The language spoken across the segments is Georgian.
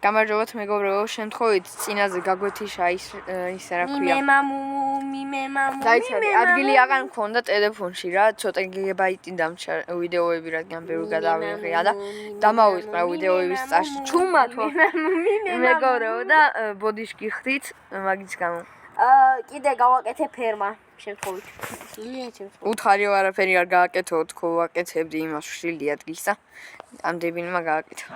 გამარჯობათ მეგობრებო, შემთხვევით წინაზე გაგვეთიშა ის რა ქვია. დაიცადე, ადგილი აღარ მქონდა ტელეფონში რა, ცოტა გიგაბაიტი დამჭა ვიდეოები რადგან ბევრი გადავიღია და დამავიწყდა ვიდეოების წაში. ჩუმათო. მეგობრებო და ბოდიშკი ხდით მაგის გამო. კიდე გავაკეთე ფერმა შემთხვევით. უთხარი არაფერი არ გააკეთო, თქო ვაკეთებდი იმას შილი ადგილსა. ამდენმა გააკეთა.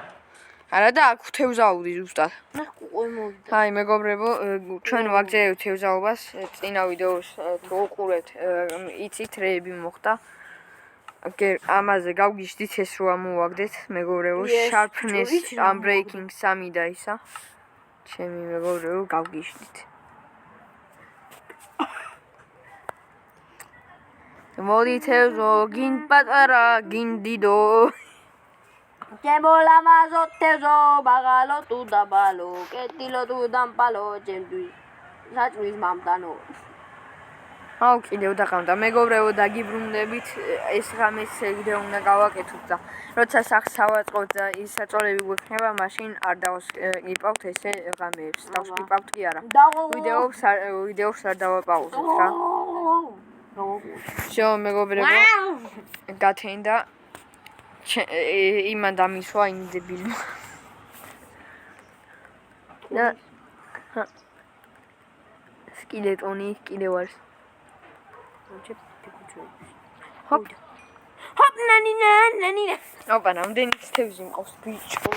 არა და აქ თევზაუდი ზუსტად. აი მეგობრებო, ჩვენ ვაგზავნებთ თევზაობას, წინა ვიდეოს თუ უყურეთ, იცით რეები მოხდა. ამაზე გავგიშდით ეს რო ამოვაგდეთ მეგობრებო, sharpness unbreaking 3 და ისა. ჩემი მეგობრებო, გავგიშდით. მოდი თევზო, გინ პატარა, გინ დიდო. Tembo la mazottezo, bagalo tu da balo, ketilo tu dampalo, jendui. Sačuis mamdano. აუ კიდევ დაგამდა მეგობრებო დაგიბრუნდებით ეს ღამეს ვიდეო უნდა გავაკეთოთ და როცა სახს ავაწყოთ და ის საწოლები გვექნება მაშინ არ დავსკიპავთ ესე ღამეებს დავსკიპავთ კი არა ვიდეოს არ დავაპაუზოთ რა შო მეგობრებო გათენდა იმან დამისვა იმ დებილმა და სკილეტონი კიდევ არის Hop. Hop nani. ოპა, რამდენი თევზი მყავს ბიჭო.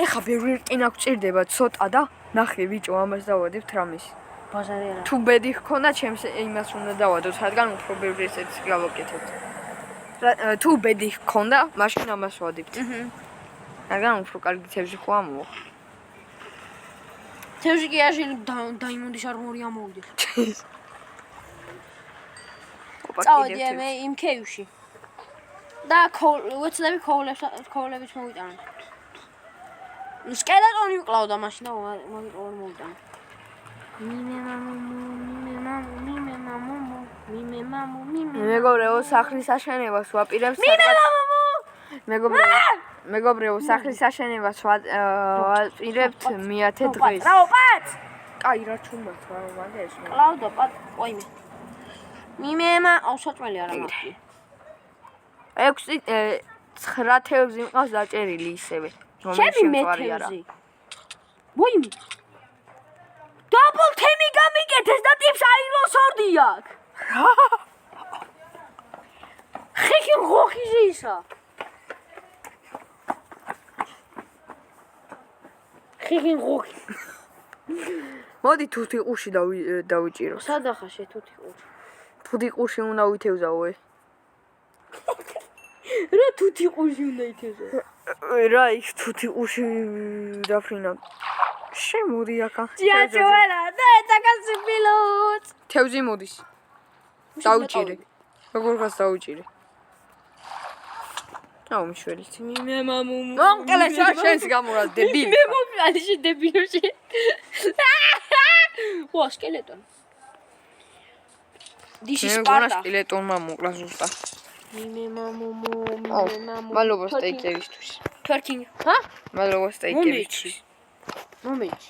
ეხა ბევრი რკინა გვჭირდება ცოტა და ნახე ბიჭო, ამას დავადებთ რამეს. ბაზარი არა. თუ ბედი ჰქონდა, ჩემს იმას უნდა დავადოთ, რადგან უფრო ბევრი ესეც გავაკეთებთ. თუ ბედი ჰქონდა, მაშინ ამას ვადებთ. რადგან უფრო კარგი თევზი ხო ამოვა. თევზი კი აშილი დაიმონდის არმორი ამოვიდა. წავედი მე იმ ქეივში. და ვეცდები ქოვლებით მოვიტანო. სკელეტონი მკლავდა მაშინ და მოვიტანო. მეგობრებო, სახლის აშენებას ვაპირებთ მეგობრებო, სახლის აშენებას ვაპირებთ მეათე დღეს. რაოპაც! კაი რა ჩუმბათ რა მაგას. კლავდა პატ, ყოიმე. მიმემა აუსაწველი არა მაქვს. 9 თევზი მყავს დაჭერილი ისევე. ჩემი მეთევზი. ვოიმე. დაბლ თემი გამიკეთეს და ტიპს აიროს ორდი აქვს. ხიქი ხოხიზე ისა. ხიქი ხოხი. მოდი თუთი ყუში დავიჭირო. სადახაშე თუთი ყუში. თუთი ყუში უნდა ვითევზაოე. რა თუთი ყუში უნდა ითევზაო? რა ის თუთი ყუში დაფრინა. შემოდი აქა. ჯიაჭოელა და ეთაკასიბილოთ. თევზი მოდის. დავიჭირე. როგორღაც დავიჭირე. აუ მშველით. მემამუ. მონკელე შენს გამორა დებილი. მე მომყალში დებილოში. ვა სკელეტონი. This is Sparta. სკელეტონმა მოკლა ზუსტად. მემამუ. მადლობა სტეიკერისთვის. Twerking. ჰა? მადლობა სტეიკერისთვის. მომეჩ.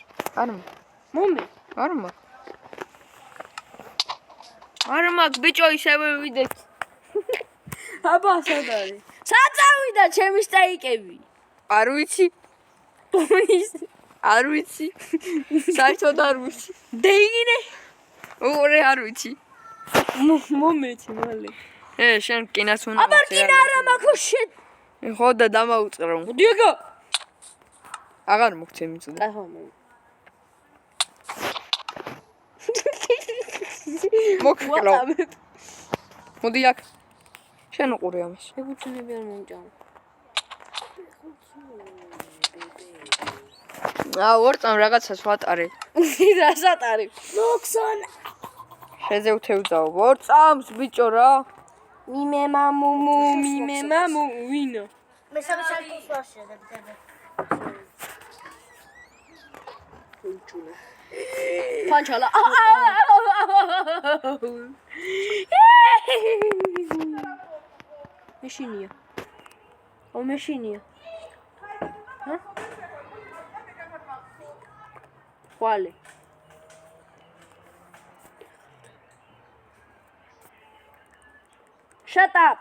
არ მაგ ბიჭო ისევე ვიდეთ. აბა სად არის? სად წავიდა ჩემი სტეიკები? არ ვიცი. არ ვიცი. საერთოდ არ ვიცი. დეიგინე. ოღონდ არ ვიცი. მომეჩი მალე. შენ კინას უნდა აბა კინა არა მაქვს შენ. ხო და დამაუწყრო. მოდი ეგა. აღარ მოგცემ იცოდა. აჰა. მოგკლო. მოდი აქ. შენ უყურე ამას. ეგუჩნები არ მომჭამო. ორწამ რაღაცას ვატარე. რას ატარი? ლოქსონ. შეზევთევზაო. ორწამს ბიჭო რა. მიმემამუ ვინო? მე სამსაკუთროს ვაშენებ. Panchala. Mešinia. O mešinia. ხვალე. Shut up.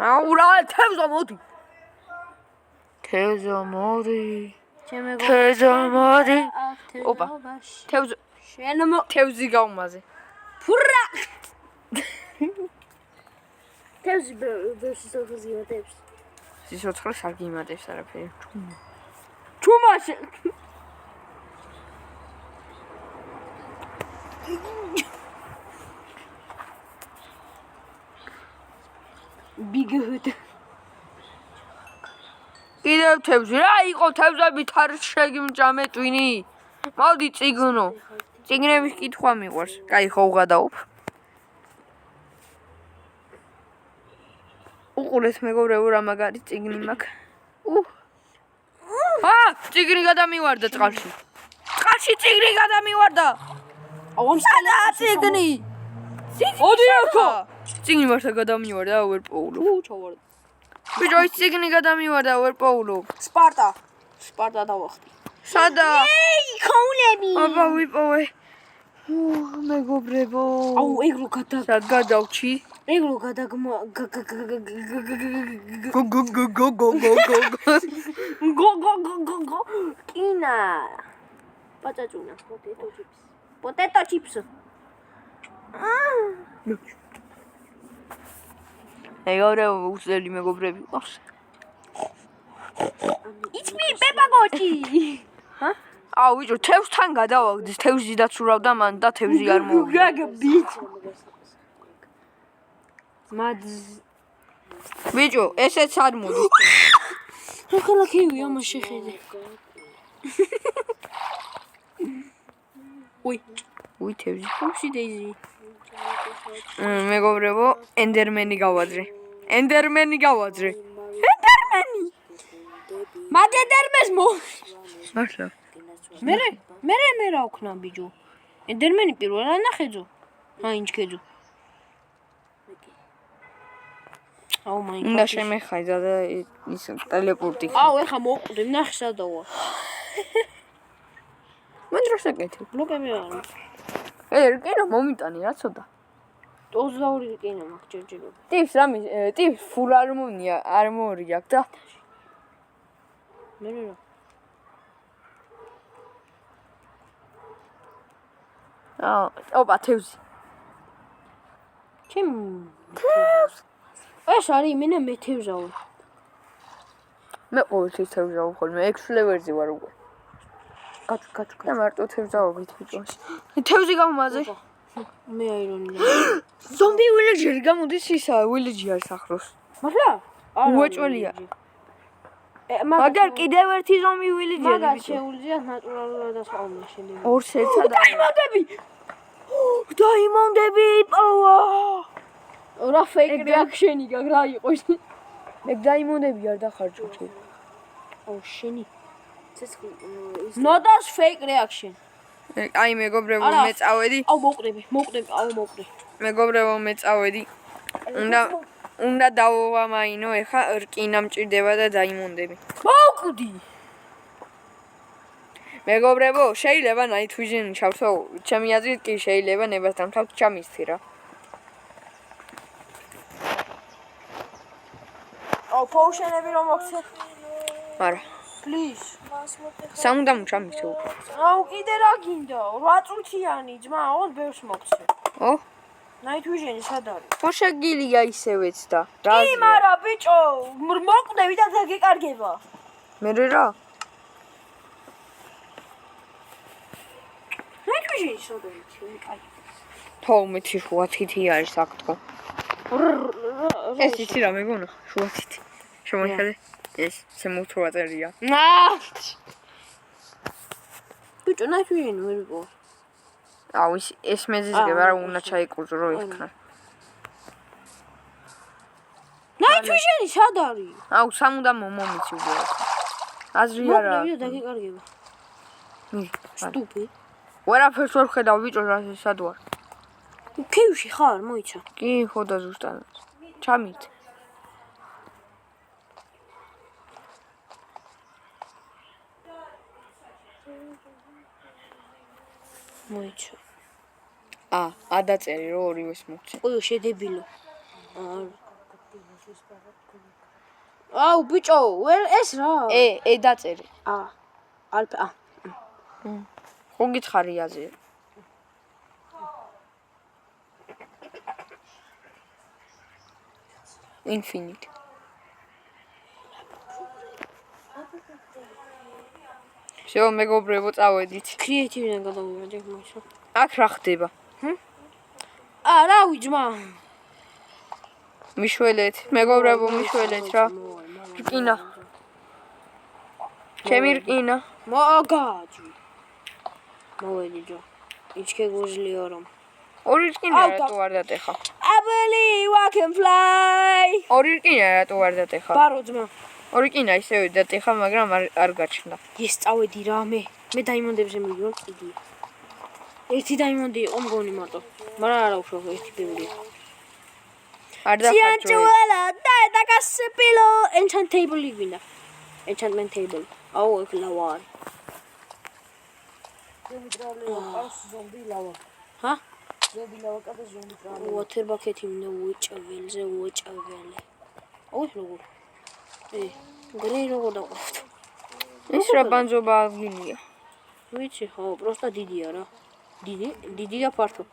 აუ რა თევზა მოდი. თევზა მოდი. თევზა მოდი. ოპა. თევზი გაუმაზე. ფურა. თევზი ბერსის იმატებს. სიცოცხლეს არ გიმატებს არაფერი. ჩუმაშე. ბიგჰუტ. კიდევ თევზი რა იყო თევზებით არ შეგიმჭამე ტვინი. მოდი წიგნო. წიგნების კითხვა მიყვარს. კაი ხო უღადაობ. უყურეთ მეგობრებო რა მაგარი წიგნი მაქვს. წიგნი გადამივარდა წყალში. წყალში წიგნი გადამივარდა. აუ სადა წიგნი? ოდი ახო. წიგნი მართა გადამივარდა ვერ პოულობ. ჩავარდა. ბიჭო ის წიგნი გადამივარდა ვერ პოულობ. სპარტა დავახტი. სადა? ხოულები. აბა ვიპოვე. მეგობრებო. აუ ეგრო გადა. რა გადავჩი? ეგრო გადაგმა გო კინა პატაჭუნა პოტეტო ჩიპს მეგობრებო უცელი მეგობრები ყავს It's me პეპაგოჭი აუ ვიჭო თევზთან გადავაგდეს თევზი დაცურავდა მან და თევზი არ მოვიდა ბიჭო ესეც არ მოდის ხალხი ამას შეხედე უი თევზი დეიზი მეგობრებო ენდერმენი გავაძრე მადედერმეს მო მართლა მე რა ვქნა ბიჭო ენდერმენი პირველ ანახედო აინჩქედო აუ მაინ უნდა შემეხაიდა და ის ტელეპორტი აუ ეხა მოყვდე ნახე სადავა მან დროს აკეთე ბლოკები არა კინო მომიტანი რა ცოტა 22 კინო მაქვს ჯერჯერობით ტიპს რამის ტიპს ფულ არმორი აქვს და მე რა ოპა თევზი ჩემ ეს არის იმენა მე თევზაო მე ყოველთვის თევზაო ხოლმე 6 ლეველზე ვარ უკვე კაჩ და მარტო თევზაობით ბიჭოს თევზი გამომაზე მე აირონია ზომბი ვილეჯერი გამოდის ისა ვილეჯი არის ახლოს მართლა უეჭველია მაგარ კიდევ ერთი ზომბი ვილეჯერი მაგას შეუძლია ნატურალურად ასწავლო შეიძლება ორს ერთად დაიმონდები პავა რა ფეიქ რეაქშენი გაქვს რა იყო ის მე დაიმონდები არ დახარჯო აუ შენი ნოდას ფეიქ რეაქშენ აი მეგობრებო მე წავედი აუ მოყრები მეგობრებო მე წავედი უნდა დავოვამაინო ეხა რკინა მჭირდება და დაიმონდები მოკვდი მეგობრებო შეიძლება night vision ჩავთო ჩემი აზრით კი შეიძლება ნებასთან თავ ჩამისცი რა აუ პოუშენები რომ მოქცე არა please სამუდამ ჩამისცე უკვე აუ კიდე რა გინდა 8 წუთიანი ძმა აუ ბევრს მოქცე ო night vision-ი სად არის ხო შეგილია ისევეც და რა კი მარა ბიჭო მოკვდები და გეკარგება მე რა night vision-ი სად არის კაი 12 შუა თითი არის აქ თქო ეს იცი რა მეგონა შუა თითი შემოიხედე ეს შემოთროა წერია ბიჭო night vision-ი ვერ ვიყო აუ ეს მეზიზგება რა უნდა ჩაიკუძრო იქნა night vision-ი სად არის აუ სამუდამ მომიცი უკვე აზრი არა მოკვდები და გეკარგება სტუპი ვერაფერს ვერ ხედავ ბიჭო რა სად ვარ კიუში ხარ მოიცა კი ხო და ზუსტად ჩამით მოიცა. ადაწერი რომ ორივეს მოგცე. ოი შედებილო. აუ ბიჭო, ეს რა? დაწერე. ალფა. ხო გითხარი აზე. Infinite. Всё, მეგობრებო, წავედით. კრეატივიდან გადავიმოდე მოიცა. აქ რა ხდება? რა ვიჯმა? მიშველეთ, მეგობრებო, მიშველეთ რა. რკინა. ჩემი რკინა. მაგაჯი. მოვედი ჯო. იჩქე გუჟლიო რომ. ორი რკინა რატო არ დატეხა? I believe I can fly. ორი რკინა რატო არ დატეხა? ბარო ძმა. ორი რკინა ისევე დატეხა, მაგრამ არ გაჩნდა. ეს წავედი რა მე დაიმონდებზე მივიდო კიდე. ერთი დაიმონდი იყო მგონი მარტო. მაგრამ არა უშო ერთი ბევრია. არ დახარჯვე. ციანჭუელა და კასპილო enchantable იგინა. enchantment table. აუ ეგ ლავარ. ზომბი ლავა. ჰა? ზომბი ლავა კადა ზომბი კადა. water bucket მინდა უჭაველზე უჭაველე. ოი როგორ. გრეი როგორ დაყავთ. ეს რა ბანძობა აღგინია. ვიცი ხო, პროსტა დიდია რა. დიდი და ფართო.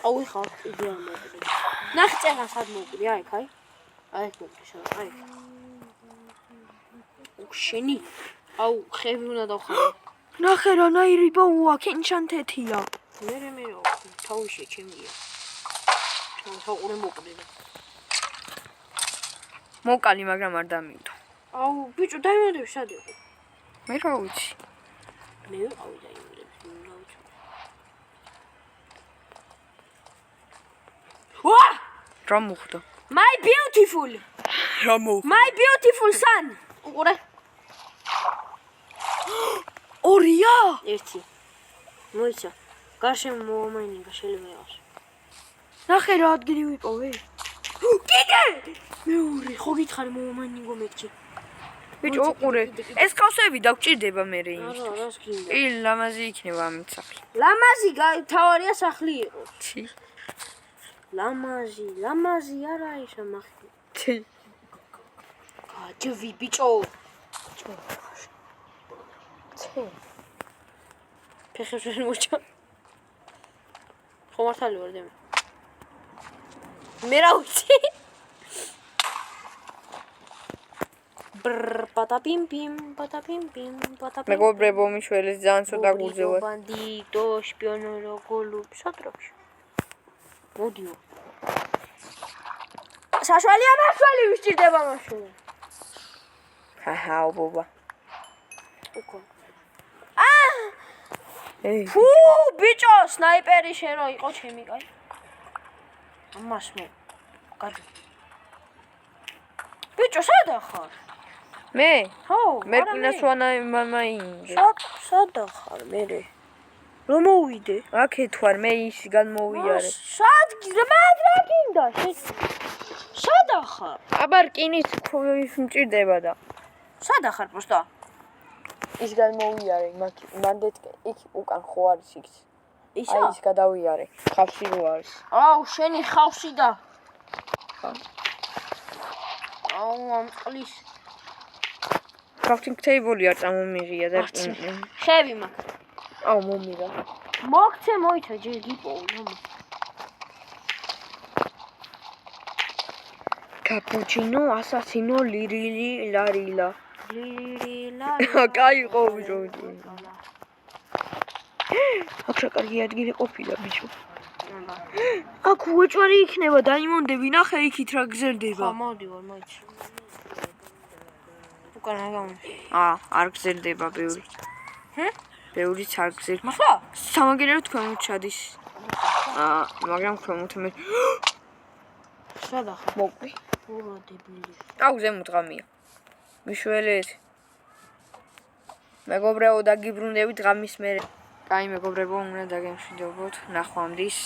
აუ ხა იდეა მოკლე. ნახე წერა სად მოკლე, აი ხაი. აი მოკლე შენ, აი. შენი. აუ ხევი უნდა დავხარე. ნახე რა ნაირი ბოუა, კენჩანთეთია. მე თავში ჩემია. თავყურე მოკლე. მოკალი, მაგრამ არ დამივიდო. აუ ბიჭო დაიმონდები სად იყო? მე რა ვიცი. მე აუ დაიმონდები. ვა! რა მოხდა? My beautiful. რა მოხდა? My beautiful son. უყურე. ორია? ერთი. მოიცა. გარშემო მომაინინგა შეიძლება იყოს. ნახე რა ადგილი ვიპოვე. კიდე! მეორე, ხო გითხარი მომაინინგო მეთქი. ბიჭო, უყურე. ეს კავსები დაგჭირდება მე იმის. არა, რას გინდა? ლამაზი იქნება ამით სახლი. ლამაზი თავარია სახლი იყო. ჩი. ლამაზი არა ისა მახი. ჩი. გაჯვი ბიჭო. ჩე. ფეხებს ვერ მოჭა. ხო მართალი ვარ დემ. მე რა ვიცი? პატაპიმ პიმ. მეგობრებო, მიშველეს ძალიან ცოტა გუძევად. ბანდიტო, შპიონო, გოლუბ, სატრაფში. მოდიო. საშვალია მაშვალი ვისჭირდება მაშვალი. ბობა. უკო. ფუ, ბიჭო, სნაიპერი შენ რო იყო ჩემი კაი. ამას მე. გადი. ბიჭო, სად ახარ? მე? ხო, მე კინასვანა მაინდე. სად ახარ მე? რომ მოვიდე? აქეთ ვარ, მე ის განმოვიარე. სად რა გინდა? სად ახარ? აბა რკინის ის მჭირდება და. სად ახარ პროსტა? ის განმოვიარე, მანდეთ იქ უკან ხო არის იქ. ისა? აი ის გადავიარე, ხავსი რო არის. აუ, შენი ხავსი და. აუ, ამ წყლის. crafting table-ი არ წამომიღია და ხევი მაქვს. აუ, მომირა. მოგცე მოიცა ჯერ გიპოვო, მამა. კაპუჩინო, ასასინო, ლირილი, ლარილა. ლირილა. კაი ხო ბიჭო. აქ რა კარგი ადგილი ყოფილა ბიჭო. აქ უეჭვარი იქნება დაიმონდები, ნახე იქით რა გზერდება. ხო, მოდივარ, მოიცა. უკან რა გამო? არ გზერდება ბევრი. ბევრიც არ გზერდება. მახლა? სამაგერეო თქვენ ჩადის. მაგრამ ქვემოთ მე სად ახარ? მოკვი. ურო დებილი. აუ ზემოთ ღამია. მიშველეთ. მეგობრებო, დაგიბრუნდებით ღამის მერე. კაი მეგობრებო, უნდა დაგემშვიდობოთ. ნახვამდის.